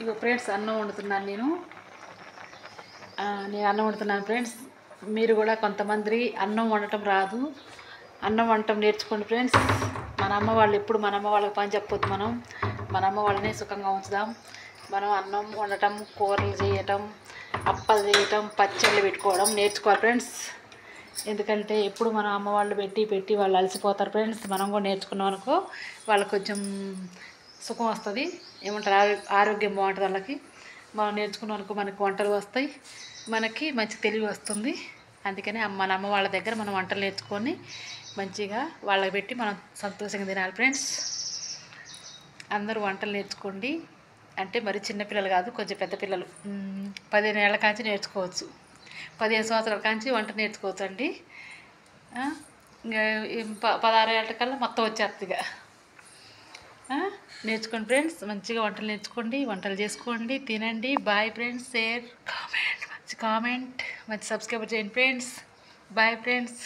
ఇగో friends అన్నం వండుతున్నాను నేను. అన్నం వండుతున్నాను ఫ్రెండ్స్. మీరు కూడా కొంతమంది అన్నం వండటం రాదు, అన్నం వండటం నేర్చుకోండి ఫ్రెండ్స్. మన అమ్మ వాళ్ళకి పని చెప్పొద్దు. మన అమ్మ వాళ్ళని సుఖంగా ఉంచుదాం. మనం అన్నం వండటం, కూరలు చేయటం, అప్పలు చేయటం, పచ్చళ్ళు పెట్టుకోవడం నేర్చుకోవాలి ఫ్రెండ్స్. ఎందుకంటే ఎప్పుడు మన అమ్మ వాళ్ళు పెట్టి వాళ్ళు అలసిపోతారు ఫ్రెండ్స్. మనం కూడా నేర్చుకున్నాం అనుకో వాళ్ళకి కొంచెం సుఖం వస్తుంది, ఏమంటారు, ఆరోగ్యం బాగుంటుంది వాళ్ళకి. మనం నేర్చుకున్నాం అనుకో మనకి వంటలు వస్తాయి, మనకి మంచి తెలివి వస్తుంది. అందుకని మన అమ్మ వాళ్ళ దగ్గర మనం వంటలు నేర్చుకొని మంచిగా వాళ్ళకి పెట్టి మనం సంతోషంగా తినాలి ఫ్రెండ్స్. అందరూ వంటలు నేర్చుకోండి. అంటే మరి చిన్నపిల్లలు కాదు, కొంచెం పెద్ద పిల్లలు 15 ఏళ్ళ కాంచి నేర్చుకోవచ్చు, 15 సంవత్సరాల కాంచి వంట నేర్చుకోవచ్చు అండి. ఇంకా 16 ఏళ్ళ కల్లా మొత్తం వచ్చేస్తుంది. నేర్చుకోండి ఫ్రెండ్స్, మంచిగా వంటలు నేర్చుకోండి, వంటలు చేసుకోండి, తినండి. Bye friends. షేర్, కామెంట్, మంచి సబ్స్క్రైబ్ చేయండి ఫ్రెండ్స్. Bye friends.